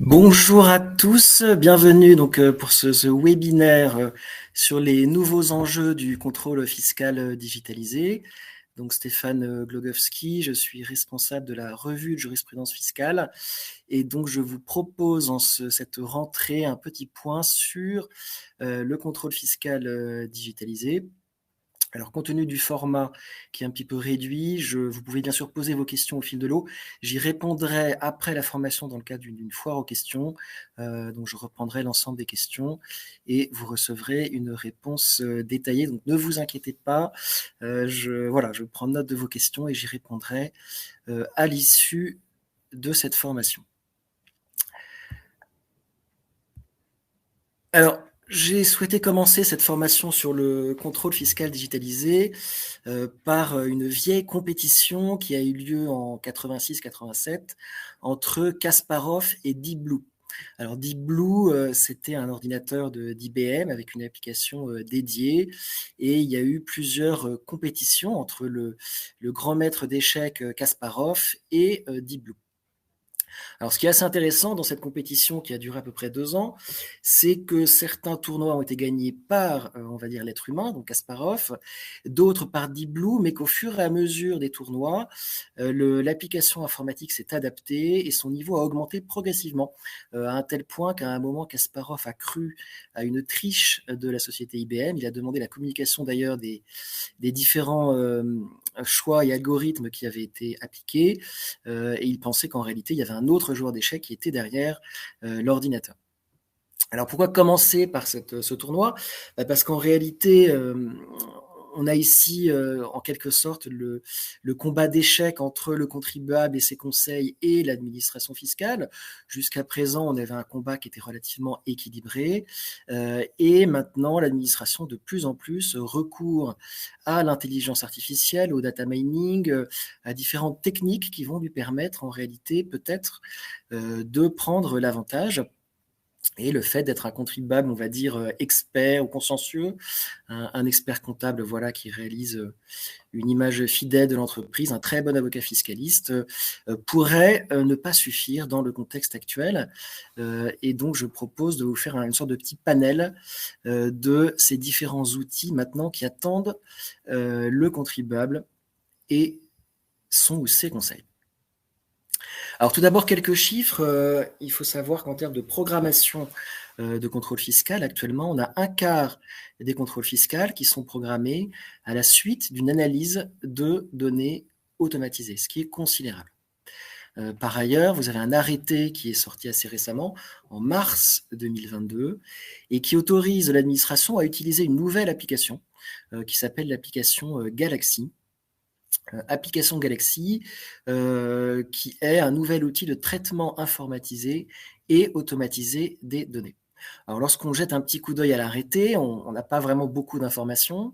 Bonjour à tous, bienvenue pour ce webinaire sur les nouveaux enjeux du contrôle fiscal digitalisé. Donc Stéphane Glogowski, je suis responsable de la revue de jurisprudence fiscale et donc je vous propose cette rentrée un petit point sur le contrôle fiscal digitalisé. Alors, compte tenu du format qui est un petit peu réduit, vous pouvez bien sûr poser vos questions au fil de l'eau. J'y répondrai après la formation dans le cadre d'une foire aux questions. Donc, je reprendrai l'ensemble des questions et vous recevrez une réponse détaillée. Donc, ne vous inquiétez pas. Je prends note de vos questions et j'y répondrai à l'issue de cette formation. Alors, j'ai souhaité commencer cette formation sur le contrôle fiscal digitalisé par une vieille compétition qui a eu lieu en 86-87 entre Kasparov et Deep Blue. Alors Deep Blue, c'était un ordinateur d'IBM avec une application dédiée et il y a eu plusieurs compétitions entre le grand maître d'échecs Kasparov et Deep Blue. Alors, ce qui est assez intéressant dans cette compétition qui a duré à peu près 2 ans, c'est que certains tournois ont été gagnés par, on va dire, l'être humain, donc Kasparov, d'autres par Deep Blue, mais qu'au fur et à mesure des tournois, l'application informatique s'est adaptée et son niveau a augmenté progressivement, à un tel point qu'à un moment, Kasparov a cru à une triche de la société IBM. Il a demandé la communication d'ailleurs des différents choix et algorithmes qui avaient été appliqués, et il pensait qu'en réalité, il y avait un autre joueur d'échecs qui était derrière l'ordinateur. Alors pourquoi commencer par ce tournoi? Parce qu'en réalité, on a ici en quelque sorte le combat d'échecs entre le contribuable et ses conseils et l'administration fiscale. Jusqu'à présent, on avait un combat qui était relativement équilibré et maintenant l'administration de plus en plus recourt à l'intelligence artificielle, au data mining, à différentes techniques qui vont lui permettre en réalité peut-être de prendre l'avantage. Et le fait d'être un contribuable, on va dire, expert ou consciencieux, un expert comptable voilà, qui réalise une image fidèle de l'entreprise, un très bon avocat fiscaliste, pourrait ne pas suffire dans le contexte actuel. Et donc, je propose de vous faire une sorte de petit panel de ces différents outils maintenant qui attendent le contribuable et son ou ses conseils. Alors tout d'abord, quelques chiffres. Il faut savoir qu'en termes de programmation de contrôle fiscal, actuellement, on a un quart des contrôles fiscaux qui sont programmés à la suite d'une analyse de données automatisées, ce qui est considérable. Par ailleurs, vous avez un arrêté qui est sorti assez récemment, en mars 2022, et qui autorise l'administration à utiliser une nouvelle application qui s'appelle l'application Galaxy, application Galaxy, qui est un nouvel outil de traitement informatisé et automatisé des données. Alors, lorsqu'on jette un petit coup d'œil à l'arrêté, on n'a pas vraiment beaucoup d'informations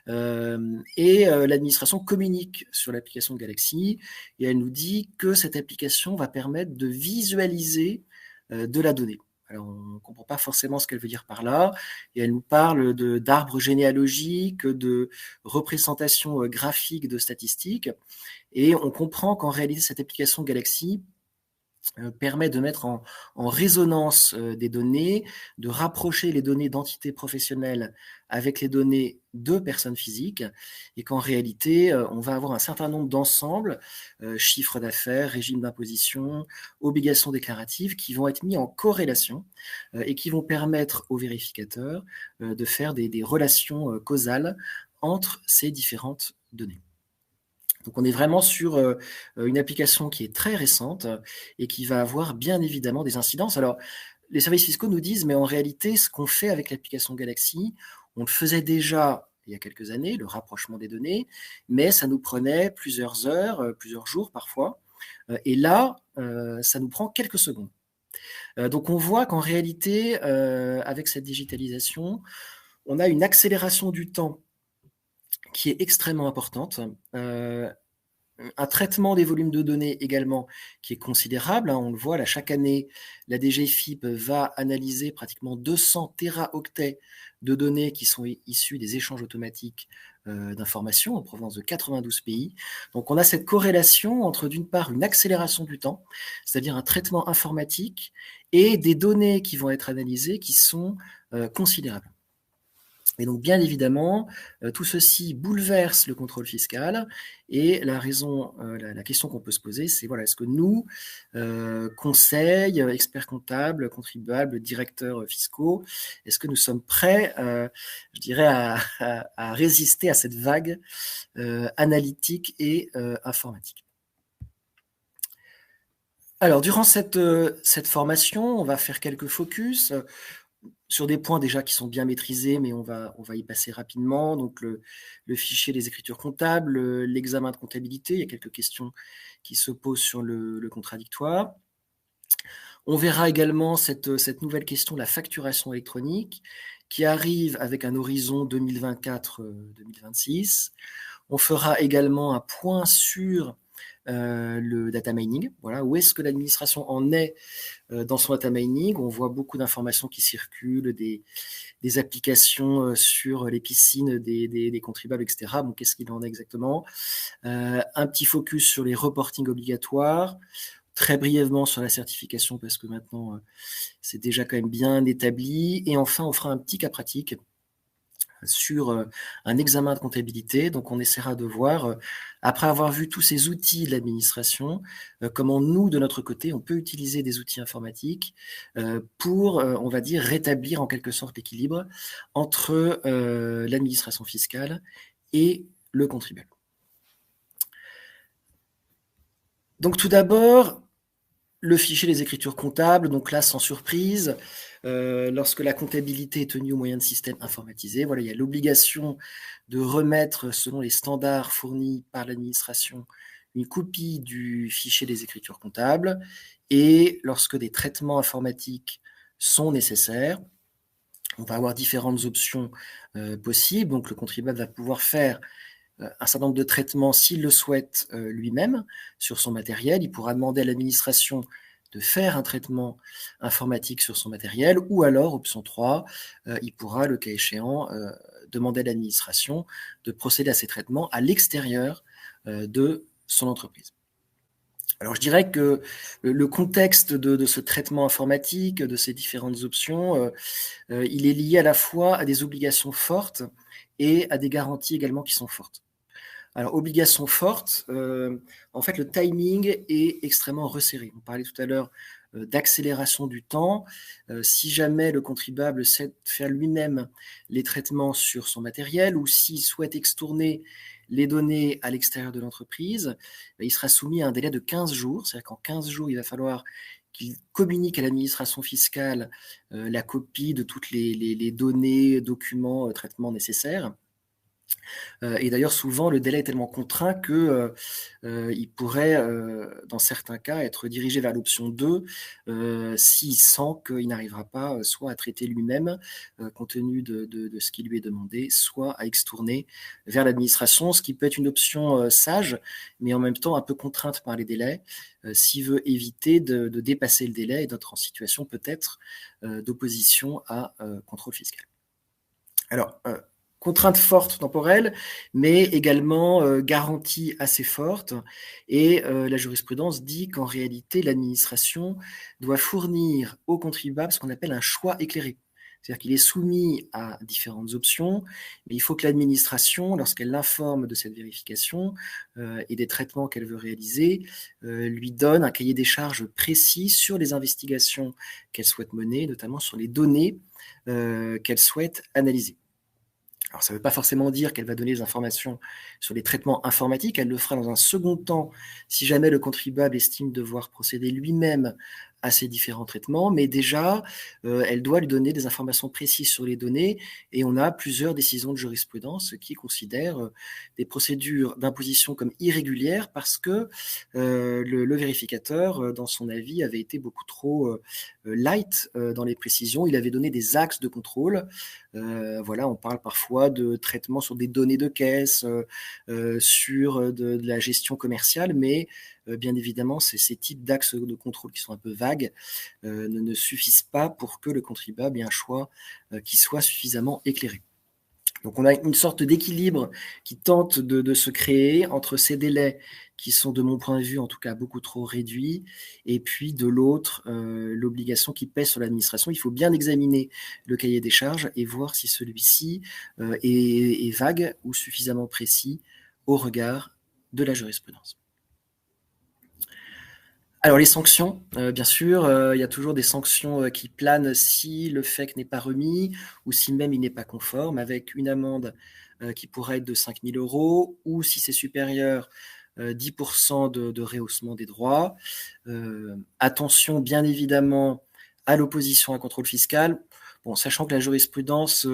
et l'administration communique sur l'application Galaxy et elle nous dit que cette application va permettre de visualiser de la donnée. Alors, on ne comprend pas forcément ce qu'elle veut dire par là, et elle nous parle d'arbres généalogiques, de représentations graphiques de statistiques, et on comprend qu'en réalité, cette application Galaxy permet de mettre en résonance des données, de rapprocher les données d'entités professionnelles avec les données de personnes physiques, et qu'en réalité, on va avoir un certain nombre d'ensembles, chiffre d'affaires, régime d'imposition, obligations déclaratives, qui vont être mis en corrélation et qui vont permettre aux vérificateurs de faire des relations causales entre ces différentes données. Donc on est vraiment sur une application qui est très récente et qui va avoir bien évidemment des incidences. Alors, les services fiscaux nous disent, mais en réalité, ce qu'on fait avec l'application Galaxy, on le faisait déjà il y a quelques années, le rapprochement des données, mais ça nous prenait plusieurs heures, plusieurs jours parfois. Et là, ça nous prend quelques secondes. Donc on voit qu'en réalité, avec cette digitalisation, on a une accélération du temps qui est extrêmement importante. Un traitement des volumes de données également qui est considérable. On le voit, là, chaque année, la DGFiP va analyser pratiquement 200 téraoctets de données qui sont issues des échanges automatiques d'informations en provenance de 92 pays. Donc on a cette corrélation entre d'une part une accélération du temps, c'est-à-dire un traitement informatique, et des données qui vont être analysées qui sont considérables. Et donc, bien évidemment, tout ceci bouleverse le contrôle fiscal. Et la question qu'on peut se poser, c'est voilà, est-ce que nous, conseils, experts comptables, contribuables, directeurs fiscaux, est-ce que nous sommes prêts, je dirais, à résister à cette vague analytique et informatique? Alors, durant cette formation, on va faire quelques focus sur des points déjà qui sont bien maîtrisés, mais on va y passer rapidement. Donc le fichier des écritures comptables, l'examen de comptabilité, il y a quelques questions qui se posent sur le contradictoire. On verra également cette nouvelle question de la facturation électronique qui arrive avec un horizon 2024-2026. On fera également un point sur le data mining. Voilà, où est-ce que l'administration en est dans son data mining? On voit beaucoup d'informations qui circulent, des applications sur les piscines des contribuables, etc. Bon, qu'est-ce qu'il en est exactement? Un petit focus sur les reportings obligatoires, très brièvement sur la certification parce que maintenant c'est déjà quand même bien établi. Et enfin, on fera un petit cas pratique sur un examen de comptabilité. Donc, on essaiera de voir, après avoir vu tous ces outils de l'administration, comment nous, de notre côté, on peut utiliser des outils informatiques pour, on va dire, rétablir en quelque sorte l'équilibre entre l'administration fiscale et le contribuable. Donc, tout d'abord, le fichier des écritures comptables, donc là, sans surprise, lorsque la comptabilité est tenue au moyen de systèmes informatisés, voilà, il y a l'obligation de remettre, selon les standards fournis par l'administration, une copie du fichier des écritures comptables. Et lorsque des traitements informatiques sont nécessaires, on va avoir différentes options possibles. Donc, le contribuable va pouvoir faire un certain nombre de traitements s'il le souhaite lui-même sur son matériel. Il pourra demander à l'administration de faire un traitement informatique sur son matériel, ou alors, option 3, il pourra, le cas échéant, demander à l'administration de procéder à ces traitements à l'extérieur de son entreprise. Alors je dirais que le contexte de ce traitement informatique, de ces différentes options, il est lié à la fois à des obligations fortes et à des garanties également qui sont fortes. Alors, obligation forte, en fait, le timing est extrêmement resserré. On parlait tout à l'heure d'accélération du temps. Si jamais le contribuable sait faire lui-même les traitements sur son matériel ou s'il souhaite extourner les données à l'extérieur de l'entreprise, il sera soumis à un délai de 15 jours. C'est-à-dire qu'en 15 jours, il va falloir qu'il communique à l'administration fiscale la copie de toutes les données, documents, traitements nécessaires. Et d'ailleurs, souvent, le délai est tellement contraint que il pourrait, dans certains cas, être dirigé vers l'option 2 s'il sent qu'il n'arrivera pas soit à traiter lui-même, compte tenu de ce qui lui est demandé, soit à extourner vers l'administration, ce qui peut être une option sage, mais en même temps un peu contrainte par les délais, s'il veut éviter de dépasser le délai et d'être en situation peut-être d'opposition à contrôle fiscal. Alors, contrainte forte temporelle, mais également garantie assez forte. Et la jurisprudence dit qu'en réalité, l'administration doit fournir au contribuable ce qu'on appelle un choix éclairé. C'est-à-dire qu'il est soumis à différentes options, mais il faut que l'administration, lorsqu'elle l'informe de cette vérification et des traitements qu'elle veut réaliser, lui donne un cahier des charges précis sur les investigations qu'elle souhaite mener, notamment sur les données qu'elle souhaite analyser. Alors, ça ne veut pas forcément dire qu'elle va donner des informations sur les traitements informatiques. Elle le fera dans un second temps si jamais le contribuable estime devoir procéder lui-même à ces différents traitements. Mais déjà, elle doit lui donner des informations précises sur les données. Et on a plusieurs décisions de jurisprudence qui considèrent des procédures d'imposition comme irrégulières parce que le vérificateur, dans son avis, avait été beaucoup trop light dans les précisions. Il avait donné des axes de contrôle. Voilà, on parle parfois de traitement sur des données de caisse, sur de la gestion commerciale, mais bien évidemment, ces types d'axes de contrôle qui sont un peu vagues ne suffisent pas pour que le contribuable ait un choix qui soit suffisamment éclairé. Donc on a une sorte d'équilibre qui tente de se créer entre ces délais qui sont, de mon point de vue en tout cas, beaucoup trop réduits, et puis de l'autre, l'obligation qui pèse sur l'administration. Il faut bien examiner le cahier des charges et voir si celui-ci est vague ou suffisamment précis au regard de la jurisprudence. Alors les sanctions, bien sûr, il y a toujours des sanctions qui planent si le FEC n'est pas remis ou si même il n'est pas conforme, avec une amende qui pourrait être de 5 000 € ou si c'est supérieur, 10% de rehaussement des droits. Attention bien évidemment à l'opposition à un contrôle fiscal. Bon, sachant que la jurisprudence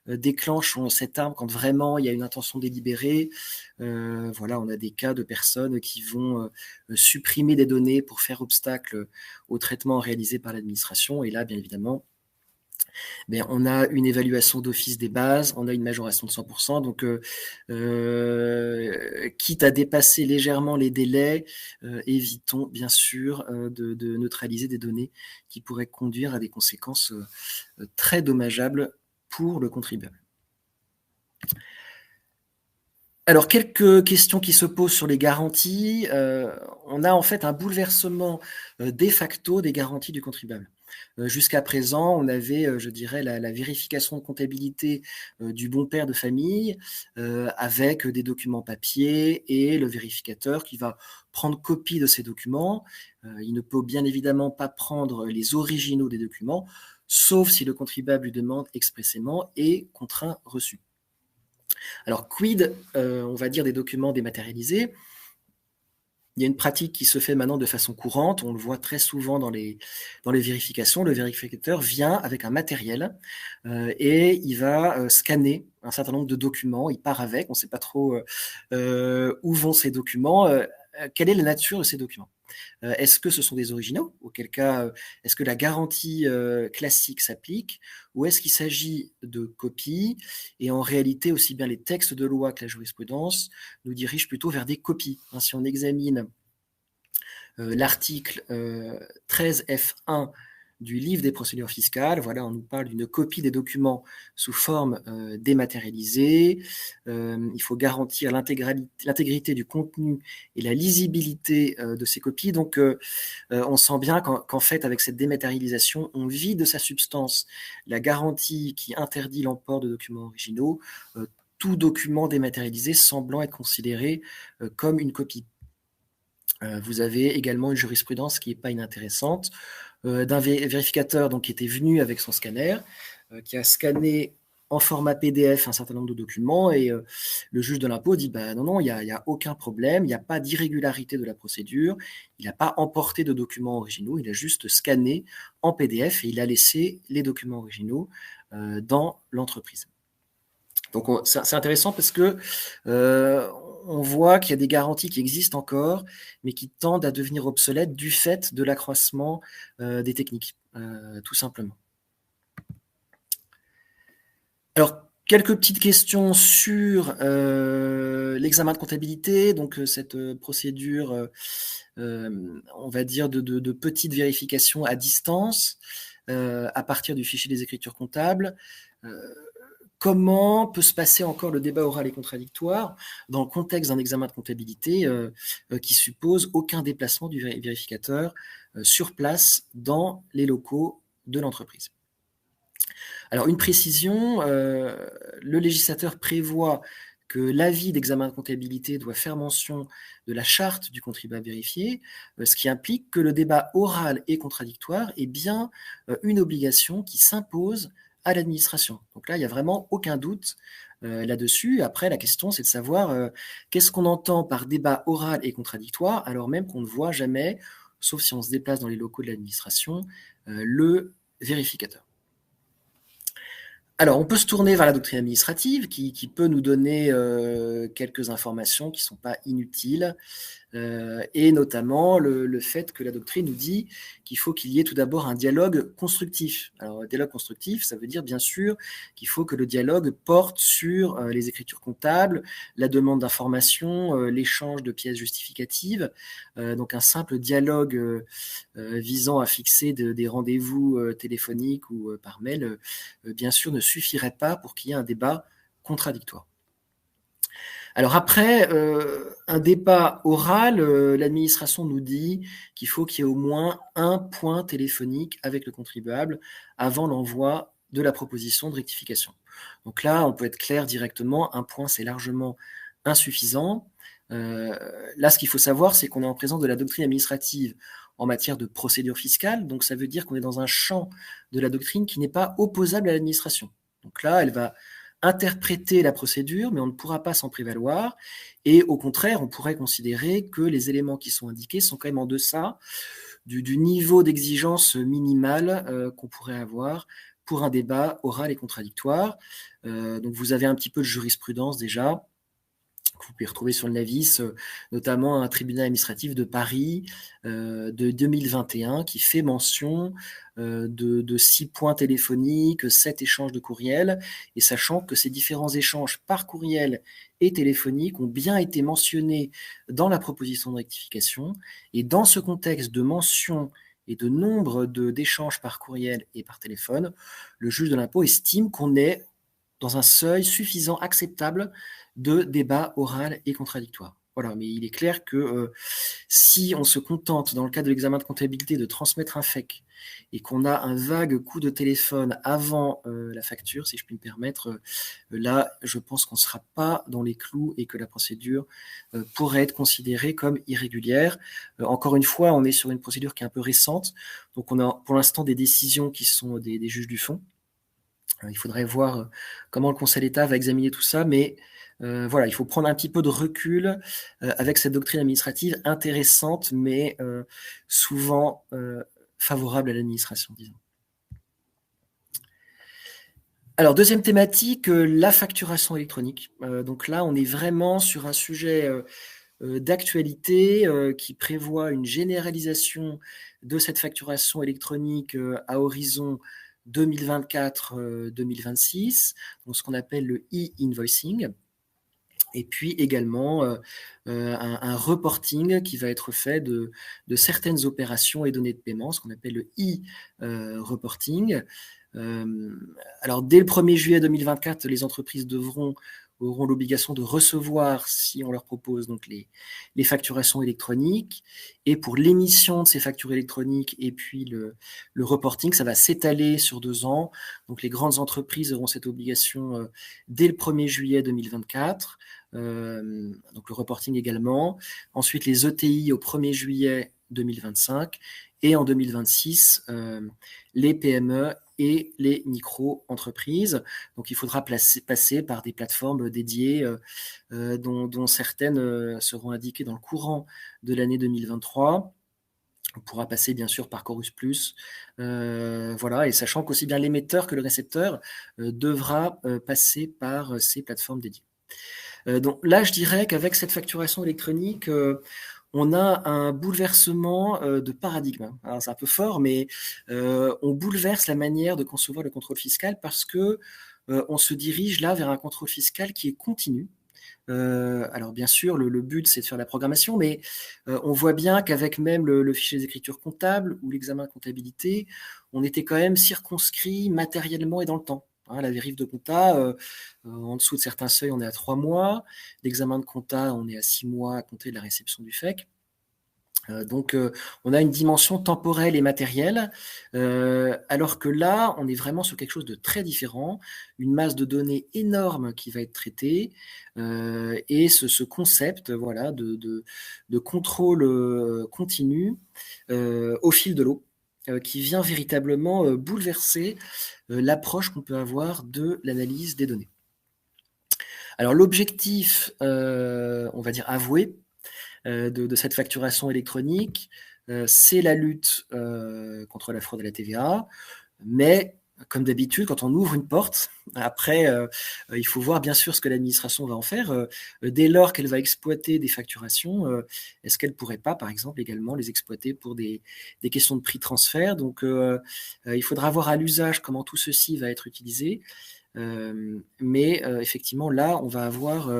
déclenche cette arme quand vraiment il y a une intention délibérée. Voilà, on a des cas de personnes qui vont supprimer des données pour faire obstacle au traitement réalisé par l'administration. Et là, bien évidemment, on a une évaluation d'office des bases, on a une majoration de 100%. Donc, quitte à dépasser légèrement les délais, évitons bien sûr de neutraliser des données qui pourraient conduire à des conséquences très dommageables pour le contribuable. Alors, quelques questions qui se posent sur les garanties. On a en fait un bouleversement de facto des garanties du contribuable. Jusqu'à présent, on avait, je dirais, la vérification de comptabilité du bon père de famille avec des documents papier et le vérificateur qui va prendre copie de ces documents. Il ne peut bien évidemment pas prendre les originaux des documents, sauf si le contribuable lui demande expressément et contraint reçu. Alors, quid, on va dire, des documents dématérialisés? Il y a une pratique qui se fait maintenant de façon courante, on le voit très souvent dans les vérifications. Le vérificateur vient avec un matériel et il va scanner un certain nombre de documents, il part avec, on ne sait pas trop où vont ces documents, quelle est la nature de ces documents. Est-ce que ce sont des originaux? Auquel cas, est-ce que la garantie classique s'applique? Ou est-ce qu'il s'agit de copies? Et en réalité, aussi bien les textes de loi que la jurisprudence nous dirigent plutôt vers des copies. Si on examine l'article 13F1 du livre des procédures fiscales, voilà, on nous parle d'une copie des documents sous forme dématérialisée. Il faut garantir l'intégrité du contenu et la lisibilité de ces copies. Donc, on sent bien qu'en fait, avec cette dématérialisation, on vide de sa substance la garantie qui interdit l'emport de documents originaux, tout document dématérialisé semblant être considéré comme une copie. Vous avez également une jurisprudence qui n'est pas inintéressante d'un vérificateur donc, qui était venu avec son scanner, qui a scanné en format PDF un certain nombre de documents et le juge de l'impôt dit non, il n'y a aucun problème, il n'y a pas d'irrégularité de la procédure, il n'a pas emporté de documents originaux, il a juste scanné en PDF et il a laissé les documents originaux dans l'entreprise. Donc c'est intéressant parce que on voit qu'il y a des garanties qui existent encore, mais qui tendent à devenir obsolètes du fait de l'accroissement des techniques, tout simplement. Alors, quelques petites questions sur l'examen de comptabilité, donc cette procédure, on va dire, de petite vérification à distance à partir du fichier des écritures comptables. Comment peut se passer encore le débat oral et contradictoire dans le contexte d'un examen de comptabilité qui suppose aucun déplacement du vérificateur sur place dans les locaux de l'entreprise? Alors, une précision, le législateur prévoit que l'avis d'examen de comptabilité doit faire mention de la charte du contribuable vérifié, ce qui implique que le débat oral et contradictoire est bien une obligation qui s'impose à l'administration. Donc là, il n'y a vraiment aucun doute là-dessus. Après, la question, c'est de savoir qu'est-ce qu'on entend par débat oral et contradictoire, alors même qu'on ne voit jamais, sauf si on se déplace dans les locaux de l'administration, le vérificateur. Alors, on peut se tourner vers la doctrine administrative qui peut nous donner quelques informations qui ne sont pas inutiles. Et notamment le fait que la doctrine nous dit qu'il faut qu'il y ait tout d'abord un dialogue constructif. Alors, dialogue constructif, ça veut dire bien sûr qu'il faut que le dialogue porte sur les écritures comptables, la demande d'information, l'échange de pièces justificatives. Donc, un simple dialogue visant à fixer des rendez-vous téléphoniques ou par mail, bien sûr, ne suffirait pas pour qu'il y ait un débat contradictoire. Alors après, un débat oral, l'administration nous dit qu'il faut qu'il y ait au moins un point téléphonique avec le contribuable avant l'envoi de la proposition de rectification. Donc là, on peut être clair directement, un point, c'est largement insuffisant. Là, ce qu'il faut savoir, c'est qu'on est en présence de la doctrine administrative en matière de procédure fiscale, donc ça veut dire qu'on est dans un champ de la doctrine qui n'est pas opposable à l'administration. Donc là, elle va interpréter la procédure, mais on ne pourra pas s'en prévaloir. Et au contraire, on pourrait considérer que les éléments qui sont indiqués sont quand même en deçà du niveau d'exigence minimal qu'on pourrait avoir pour un débat oral et contradictoire. Donc vous avez un petit peu de jurisprudence déjà, que vous pouvez retrouver sur le Navis, notamment un tribunal administratif de Paris de 2021 qui fait mention de 6 points téléphoniques, 7 échanges de courriel, et sachant que ces différents échanges par courriel et téléphonique ont bien été mentionnés dans la proposition de rectification, et dans ce contexte de mention et de nombre d'échanges par courriel et par téléphone, le juge de l'impôt estime qu'on est dans un seuil suffisant, acceptable, de débat oral et contradictoire. Voilà, mais il est clair que si on se contente, dans le cadre de l'examen de comptabilité, de transmettre un FEC et qu'on a un vague coup de téléphone avant la facture, si je puis me permettre, là, je pense qu'on ne sera pas dans les clous et que la procédure pourrait être considérée comme irrégulière. Encore une fois, on est sur une procédure qui est un peu récente, donc on a pour l'instant des décisions qui sont des juges du fond. Il faudrait voir comment le Conseil d'État va examiner tout ça, mais voilà, il faut prendre un petit peu de recul avec cette doctrine administrative intéressante, mais souvent favorable à l'administration, disons. Alors, deuxième thématique, la facturation électronique. Donc là, on est vraiment sur un sujet d'actualité qui prévoit une généralisation de cette facturation électronique à horizon 2024-2026, donc ce qu'on appelle le e-invoicing. Et puis également un reporting qui va être fait de certaines opérations et données de paiement, ce qu'on appelle le e-reporting. Alors dès le 1er juillet 2024, les entreprises auront l'obligation de recevoir, si on leur propose donc les facturations électroniques. Et pour l'émission de ces factures électroniques et puis le reporting, ça va s'étaler sur 2 ans. Donc les grandes entreprises auront cette obligation dès le 1er juillet 2024. Donc le reporting également. Ensuite, les ETI au 1er juillet 2025. Et en 2026, les PME et les micro-entreprises. Donc il faudra passer par des plateformes dédiées dont certaines seront indiquées dans le courant de l'année 2023. On pourra passer bien sûr par Chorus Plus, voilà, et sachant qu'aussi bien l'émetteur que le récepteur devra passer par ces plateformes dédiées. Donc là, je dirais qu'avec cette facturation électronique, on a un bouleversement de paradigme. Alors, c'est un peu fort, mais on bouleverse la manière de concevoir le contrôle fiscal parce que on se dirige là vers un contrôle fiscal qui est continu. Alors bien sûr, le but c'est de faire la programmation, mais on voit bien qu'avec même le fichier d'écriture comptable ou l'examen de comptabilité, on était quand même circonscrit matériellement et dans le temps. Hein, la vérif de compta, en dessous de certains seuils, on est à 3 mois. L'examen de compta, on est à 6 mois à compter de la réception du FEC. Donc, on a une dimension temporelle et matérielle, alors que là, on est vraiment sur quelque chose de très différent, une masse de données énorme qui va être traitée, et ce concept, voilà, de contrôle continu au fil de l'eau, qui vient véritablement bouleverser l'approche qu'on peut avoir de l'analyse des données. Alors, l'objectif, on va dire avoué, de cette facturation électronique, c'est la lutte contre la fraude à la TVA, mais comme d'habitude, quand on ouvre une porte, après, il faut voir bien sûr ce que l'administration va en faire. Dès lors qu'elle va exploiter des facturations, est-ce qu'elle pourrait pas, par exemple, également les exploiter pour des questions de prix transfert? Donc, il faudra voir à l'usage comment tout ceci va être utilisé. Mais effectivement, là, on va avoir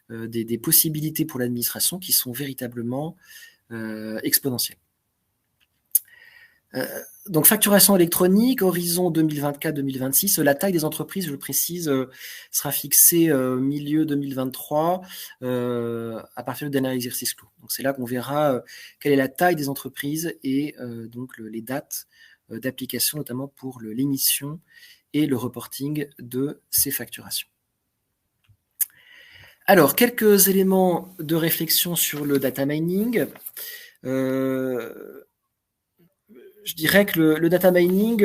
des possibilités pour l'administration qui sont véritablement exponentielles. Donc facturation électronique, horizon 2024-2026. La taille des entreprises, je le précise, sera fixée milieu 2023 à partir du dernier exercice clos. Donc c'est là qu'on verra quelle est la taille des entreprises et donc les dates d'application, notamment pour l'émission et le reporting de ces facturations. Alors, quelques éléments de réflexion sur le data mining. Je dirais que le data mining,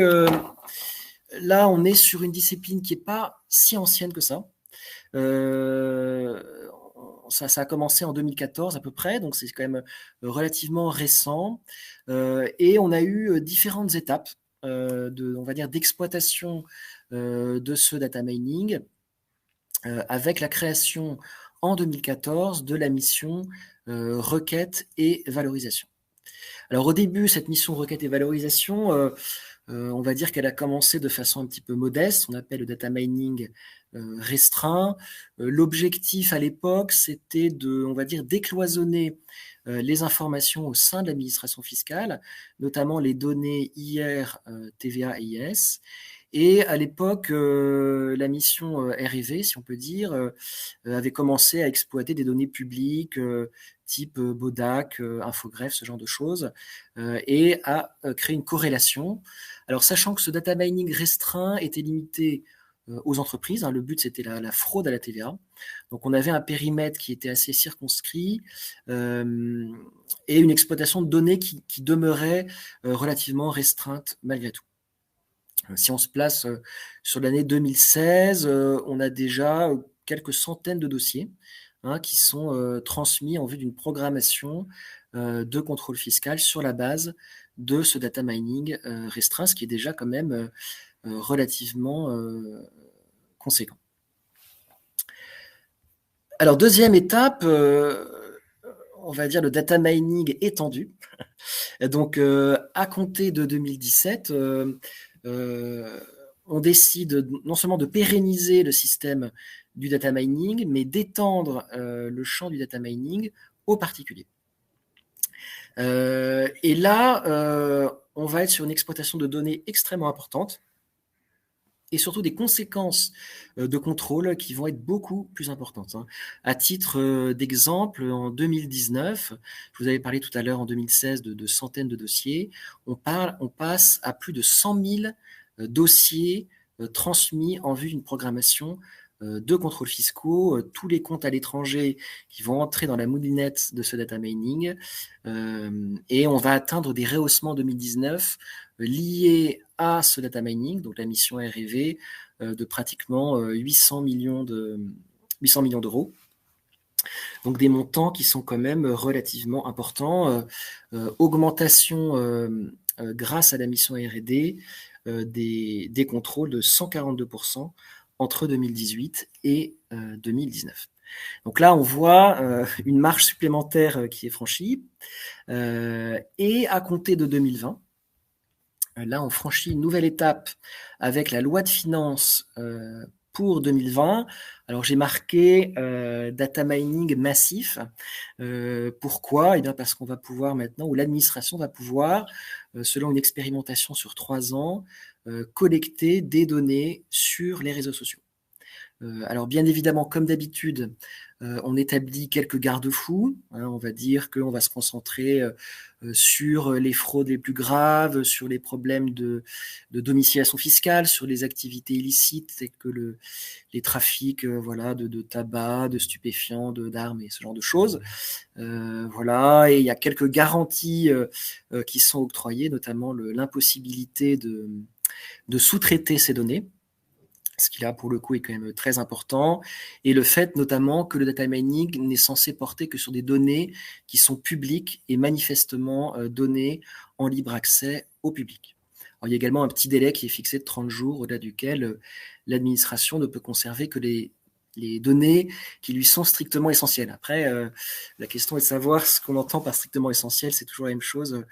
là, on est sur une discipline qui n'est pas si ancienne que ça. Ça a commencé en 2014 à peu près, donc c'est quand même relativement récent. Et on a eu différentes étapes on va dire, d'exploitation de ce data mining, avec la création en 2014 de la mission requête et valorisation. Alors au début, cette mission requête et valorisation, on va dire qu'elle a commencé de façon un petit peu modeste, on appelle le data mining restreint. L'objectif à l'époque, c'était on va dire, décloisonner les informations au sein de l'administration fiscale, notamment les données IR, TVA et IS. Et à l'époque, la mission R&V, si on peut dire, avait commencé à exploiter des données publiques type Bodac, Infogreffe, ce genre de choses, et à créer une corrélation. Alors, sachant que ce data mining restreint était limité aux entreprises, le but c'était la fraude à la TVA. Donc, on avait un périmètre qui était assez circonscrit et une exploitation de données qui demeurait relativement restreinte malgré tout. Si on se place sur l'année 2016, on a déjà quelques centaines de dossiers qui sont transmis en vue d'une programmation de contrôle fiscal sur la base de ce data mining restreint, ce qui est déjà quand même relativement conséquent. Alors, deuxième étape, on va dire le data mining étendu. Donc, à compter de 2017, on décide non seulement de pérenniser le système du data mining, mais d'étendre le champ du data mining aux particuliers. Et là, on va être sur une exploitation de données extrêmement importante et surtout des conséquences de contrôle qui vont être beaucoup plus importantes. À titre d'exemple, en 2019, je vous avais parlé tout à l'heure en 2016 de centaines de dossiers, on passe à plus de 100 000 dossiers transmis en vue d'une programmation de contrôles fiscaux, tous les comptes à l'étranger qui vont entrer dans la moulinette de ce data mining, et on va atteindre des rehaussements en 2019 liés à ce data mining, donc la mission R&V, de pratiquement 800 millions d'euros. Donc des montants qui sont quand même relativement importants. Augmentation grâce à la mission R&D des contrôles de 142% entre 2018 et 2019. Donc là, on voit une marge supplémentaire qui est franchie. Et à compter de 2020, là, on franchit une nouvelle étape avec la loi de finances pour 2020. Alors, j'ai marqué data mining massif. Pourquoi ? Eh bien, parce qu'on va pouvoir maintenant, ou l'administration va pouvoir, selon une expérimentation sur 3 ans, collecter des données sur les réseaux sociaux. Alors, bien évidemment, comme d'habitude, on établit quelques garde-fous. On va dire qu'on va se concentrer sur les fraudes les plus graves, sur les problèmes de domiciliation fiscale, sur les activités illicites telles que les trafics de tabac, de stupéfiants, d'armes et ce genre de choses. Voilà, et il y a quelques garanties qui sont octroyées, notamment l'impossibilité de sous-traiter ces données, ce qui là pour le coup est quand même très important, et le fait notamment que le data mining n'est censé porter que sur des données qui sont publiques et manifestement données en libre accès au public. Alors, il y a également un petit délai qui est fixé de 30 jours, au-delà duquel l'administration ne peut conserver que les données qui lui sont strictement essentielles. Après, la question est de savoir ce qu'on entend par strictement essentiel, c'est toujours la même chose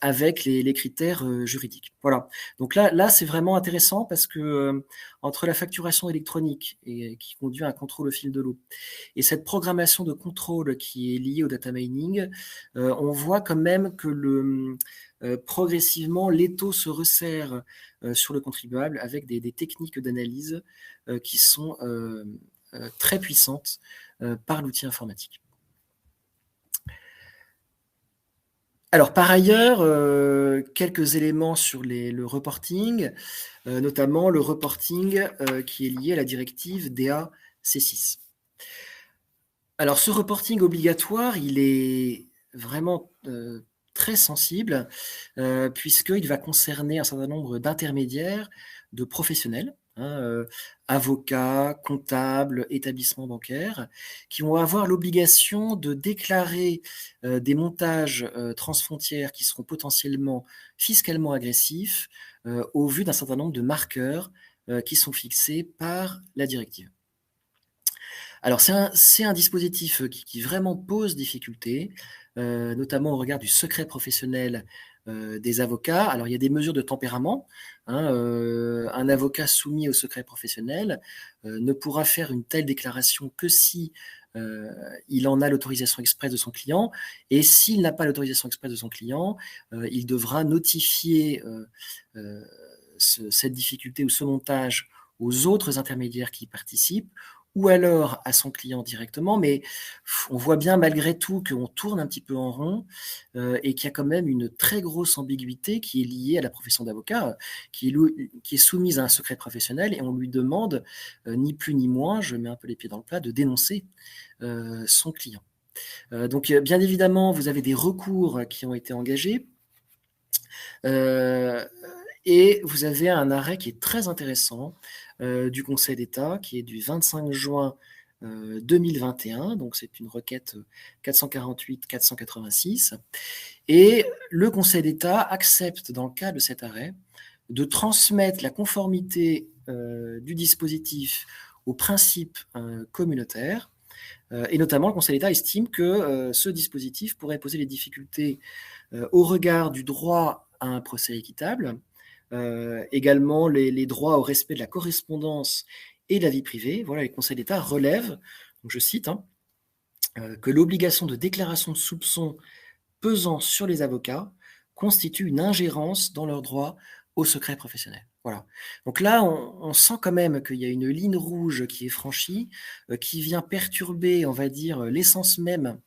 avec les critères juridiques. Voilà. Donc là, c'est vraiment intéressant parce que entre la facturation électronique et qui conduit à un contrôle au fil de l'eau et cette programmation de contrôle qui est liée au data mining, on voit quand même que progressivement, l'étau se resserre sur le contribuable avec des techniques d'analyse qui sont très puissantes par l'outil informatique. Alors, par ailleurs, quelques éléments sur le reporting, notamment le reporting qui est lié à la directive DA-C6. Alors, ce reporting obligatoire, il est vraiment très sensible, puisqu'il va concerner un certain nombre d'intermédiaires, de professionnels, avocats, comptables, établissements bancaires, qui vont avoir l'obligation de déclarer des montages transfrontières qui seront potentiellement fiscalement agressifs au vu d'un certain nombre de marqueurs qui sont fixés par la directive. Alors c'est un dispositif qui vraiment pose difficulté, notamment au regard du secret professionnel des avocats. Alors il y a des mesures de tempérament. Un avocat soumis au secret professionnel ne pourra faire une telle déclaration que si il en a l'autorisation expresse de son client, et s'il n'a pas l'autorisation expresse de son client, il devra notifier cette difficulté ou ce montage aux autres intermédiaires qui y participent, ou alors à son client directement, mais on voit bien malgré tout qu'on tourne un petit peu en rond et qu'il y a quand même une très grosse ambiguïté qui est liée à la profession d'avocat, qui est soumise à un secret professionnel, et on lui demande ni plus ni moins, je mets un peu les pieds dans le plat, de dénoncer son client. Donc bien évidemment, vous avez des recours qui ont été engagés, et vous avez un arrêt qui est très intéressant du Conseil d'État, qui est du 25 juin 2021, donc c'est une requête 448-486, et le Conseil d'État accepte, dans le cas de cet arrêt, de transmettre la conformité du dispositif aux principes communautaires, et notamment le Conseil d'État estime que ce dispositif pourrait poser des difficultés au regard du droit à un procès équitable, également les droits au respect de la correspondance et de la vie privée. Voilà, les conseils d'État relèvent, donc je cite, que l'obligation de déclaration de soupçons pesant sur les avocats constitue une ingérence dans leurs droits au secret professionnel. Voilà. Donc là, on sent quand même qu'il y a une ligne rouge qui est franchie, qui vient perturber, on va dire, l'essence même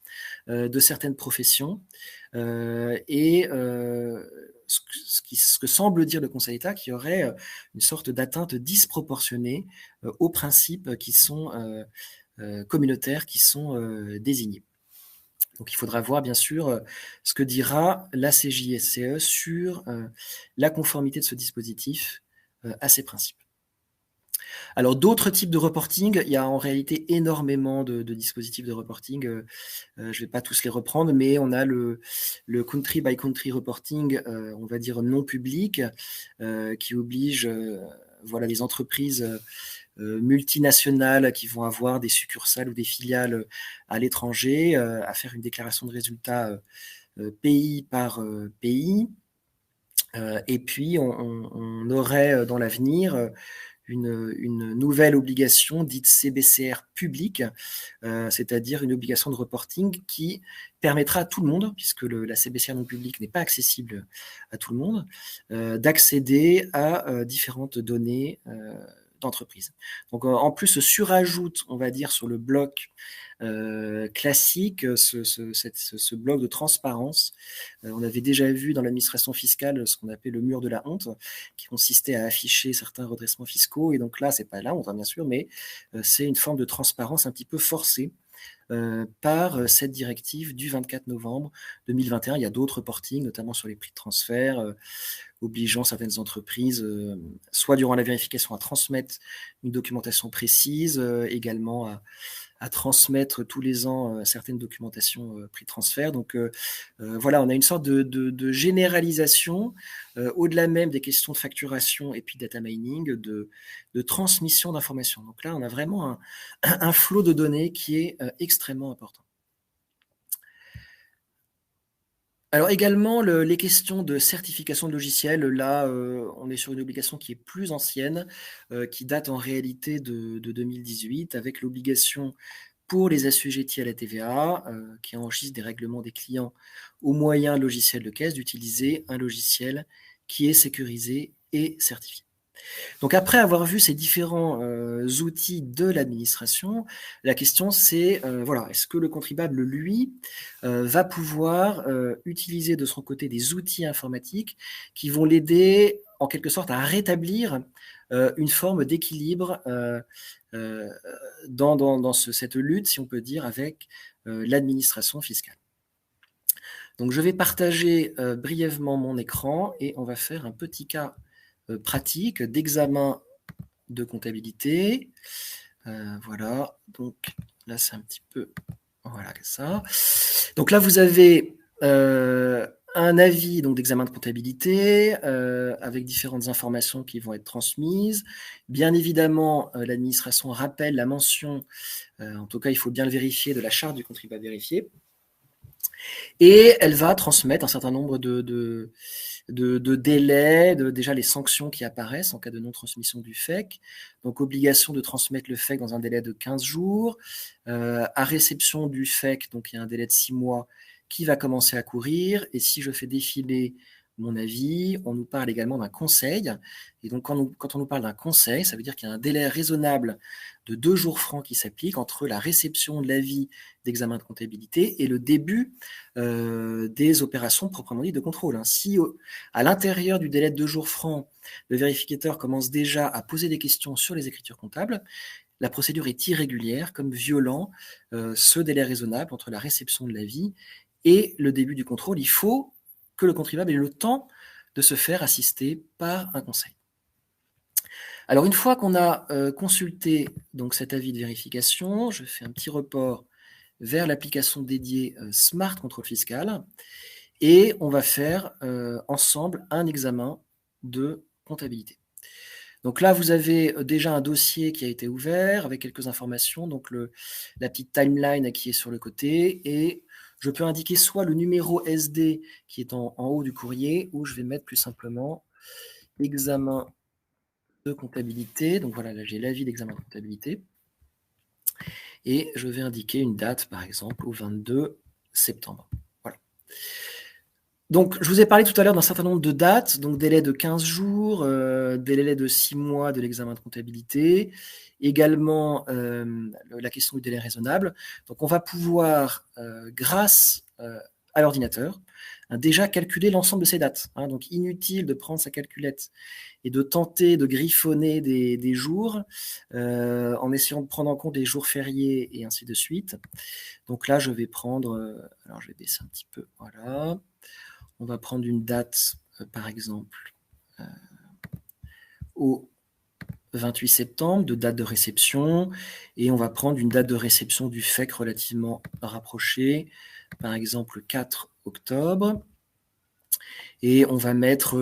de certaines professions, et ce que semble dire le Conseil d'État, qu'il y aurait une sorte d'atteinte disproportionnée aux principes qui sont communautaires, qui sont désignés. Donc il faudra voir bien sûr ce que dira la CJSCE sur la conformité de ce dispositif à ces principes. Alors d'autres types de reporting, il y a en réalité énormément de dispositifs de reporting. Je ne vais pas tous les reprendre, mais on a le country by country reporting, on va dire non public, qui oblige voilà, les entreprises multinationales qui vont avoir des succursales ou des filiales à l'étranger à faire une déclaration de résultats pays par pays. Et puis on aurait dans l'avenir une nouvelle obligation dite CBCR publique, c'est-à-dire une obligation de reporting qui permettra à tout le monde, puisque la CBCR non publique n'est pas accessible à tout le monde, d'accéder à différentes données d'entreprise. Donc en plus se surajoute, on va dire, sur le bloc classique, ce bloc de transparence. On avait déjà vu dans l'administration fiscale ce qu'on appelait le mur de la honte, qui consistait à afficher certains redressements fiscaux, et donc là, c'est pas la honte, bien sûr, mais c'est une forme de transparence un petit peu forcée par cette directive du 24 novembre 2021. Il y a d'autres reportings, notamment sur les prix de transfert, obligeant certaines entreprises, soit durant la vérification, à transmettre une documentation précise, également à transmettre tous les ans certaines documentations prix de transfert. Donc voilà, on a une sorte de généralisation, au-delà même des questions de facturation et puis data mining, de transmission d'informations. Donc là, on a vraiment un flot de données qui est extrêmement important. Alors également, les questions de certification de logiciel, là, on est sur une obligation qui est plus ancienne, qui date en réalité de 2018, avec l'obligation pour les assujettis à la TVA qui enregistrent des règlements des clients au moyen de logiciels de caisse d'utiliser un logiciel qui est sécurisé et certifié. Donc après avoir vu ces différents outils de l'administration, la question c'est, voilà, est-ce que le contribuable, lui, va pouvoir utiliser de son côté des outils informatiques qui vont l'aider en quelque sorte à rétablir une forme d'équilibre dans cette lutte, si on peut dire, avec l'administration fiscale. Donc je vais partager brièvement mon écran et on va faire un petit cas pratique d'examen de comptabilité. Voilà, donc là c'est un petit peu, voilà, ça. Donc là vous avez un avis donc d'examen de comptabilité avec différentes informations qui vont être transmises. Bien évidemment, l'administration rappelle la mention, en tout cas il faut bien le vérifier, de la charte du contribuable vérifié. Et elle va transmettre un certain nombre de délais, déjà les sanctions qui apparaissent en cas de non-transmission du FEC. Donc, obligation de transmettre le FEC dans un délai de 15 jours. À réception du FEC, donc il y a un délai de 6 mois qui va commencer à courir. Et si je fais défiler mon avis, on nous parle également d'un conseil. Et donc, quand on nous parle d'un conseil, ça veut dire qu'il y a un délai raisonnable de 2 jours francs qui s'applique entre la réception de l'avis d'examen de comptabilité et le début des opérations proprement dites de contrôle. Si à l'intérieur du délai de 2 jours francs, le vérificateur commence déjà à poser des questions sur les écritures comptables, la procédure est irrégulière, comme violant ce délai raisonnable entre la réception de l'avis et le début du contrôle. Il faut que le contribuable ait le temps de se faire assister par un conseil. Alors, une fois qu'on a consulté donc, cet avis de vérification, je fais un petit report vers l'application dédiée Smart Contrôle Fiscal et on va faire ensemble un examen de comptabilité. Donc là, vous avez déjà un dossier qui a été ouvert avec quelques informations, donc la petite timeline qui est sur le côté, et je peux indiquer soit le numéro SD qui est en haut du courrier, ou je vais mettre plus simplement examen de comptabilité. Donc voilà, là j'ai l'avis d'examen de comptabilité. Et je vais indiquer une date, par exemple, au 22 septembre. Voilà. Donc, je vous ai parlé tout à l'heure d'un certain nombre de dates, donc délai de 15 jours, délai de 6 mois de l'examen de comptabilité, également la question du délai raisonnable. Donc, on va pouvoir, grâce à l'ordinateur, déjà calculer l'ensemble de ces dates. Donc, inutile de prendre sa calculette et de tenter de griffonner des jours en essayant de prendre en compte les jours fériés et ainsi de suite. Donc là, je vais prendre, alors je vais baisser un petit peu, voilà. On va prendre une date, par exemple, au 28 septembre, de date de réception, et on va prendre une date de réception du FEC relativement rapprochée, par exemple le 4 octobre, et on va mettre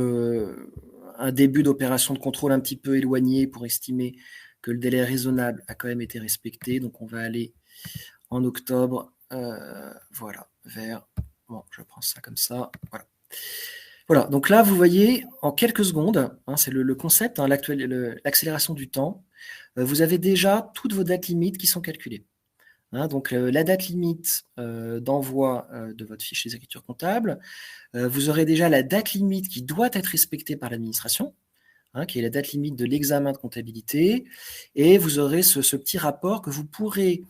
un début d'opération de contrôle un petit peu éloigné pour estimer que le délai raisonnable a quand même été respecté, donc on va aller en octobre, voilà, vers, bon, je prends ça comme ça, voilà. Voilà, donc là, vous voyez, en quelques secondes, c'est le concept, l'accélération du temps, vous avez déjà toutes vos dates limites qui sont calculées. Donc la date limite d'envoi de votre fiche des écritures comptables, vous aurez déjà la date limite qui doit être respectée par l'administration, qui est la date limite de l'examen de comptabilité, et vous aurez ce petit rapport que vous pourrez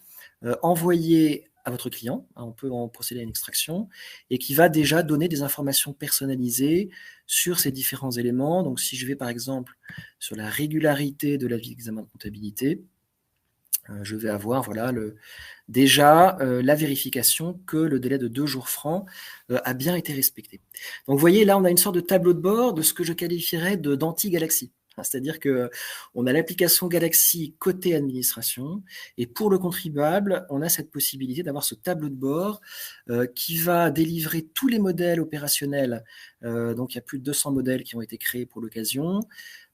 envoyer à votre client, on peut en procéder à une extraction, et qui va déjà donner des informations personnalisées sur ces différents éléments. Donc si je vais par exemple sur la régularité de l'avis d'examen de comptabilité, je vais avoir voilà, déjà la vérification que le délai de 2 jours francs a bien été respecté. Donc vous voyez, là on a une sorte de tableau de bord de ce que je qualifierais d'anti-Galaxy. C'est-à-dire qu'on a l'application Galaxy côté administration, et pour le contribuable, on a cette possibilité d'avoir ce tableau de bord qui va délivrer tous les modèles opérationnels. Donc il y a plus de 200 modèles qui ont été créés pour l'occasion,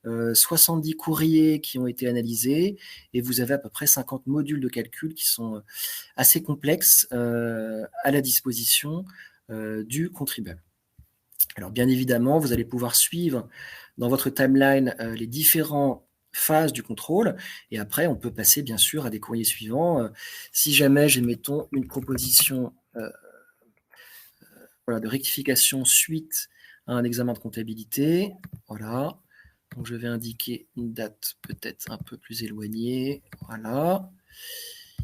70 courriers qui ont été analysés, et vous avez à peu près 50 modules de calcul qui sont assez complexes à la disposition du contribuable. Alors bien évidemment, vous allez pouvoir suivre dans votre timeline les différents phase du contrôle. Et après, on peut passer bien sûr à des courriers suivants. Si jamais j'ai, mettons, une proposition de rectification suite à un examen de comptabilité, voilà. Donc je vais indiquer une date peut-être un peu plus éloignée, voilà,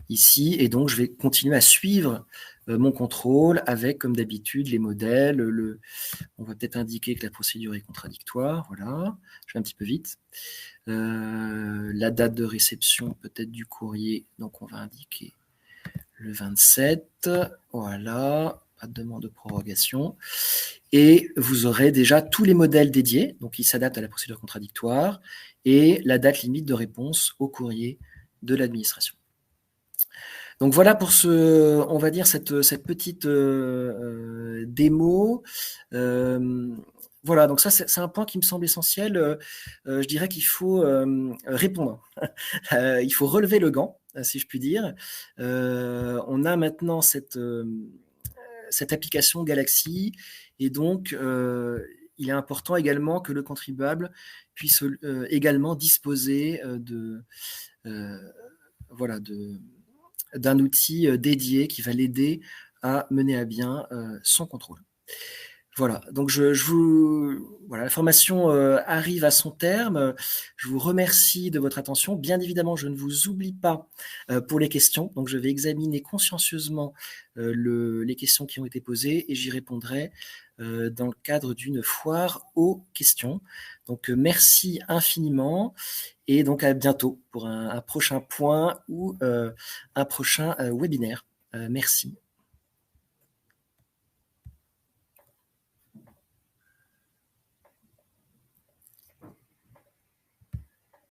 ici, et donc je vais continuer à suivre mon contrôle avec, comme d'habitude, les modèles. On va peut-être indiquer que la procédure est contradictoire, voilà, je vais un petit peu vite. La date de réception peut-être du courrier, donc on va indiquer le 27, voilà, pas de demande de prorogation. Et vous aurez déjà tous les modèles dédiés, donc qui s'adaptent à la procédure contradictoire, et la date limite de réponse au courrier de l'administration. Donc voilà pour on va dire cette petite démo. Voilà, donc ça c'est un point qui me semble essentiel. Je dirais qu'il faut répondre. Il faut relever le gant, si je puis dire. On a maintenant cette application Galaxy, et donc il est important également que le contribuable puisse également disposer voilà, d'un outil dédié qui va l'aider à mener à bien son contrôle. Voilà, donc voilà, la formation arrive à son terme. Je vous remercie de votre attention. Bien évidemment, je ne vous oublie pas pour les questions. Donc, je vais examiner consciencieusement les questions qui ont été posées et j'y répondrai dans le cadre d'une foire aux questions. Donc, merci infiniment et donc à bientôt pour un prochain point ou un prochain webinaire. Merci.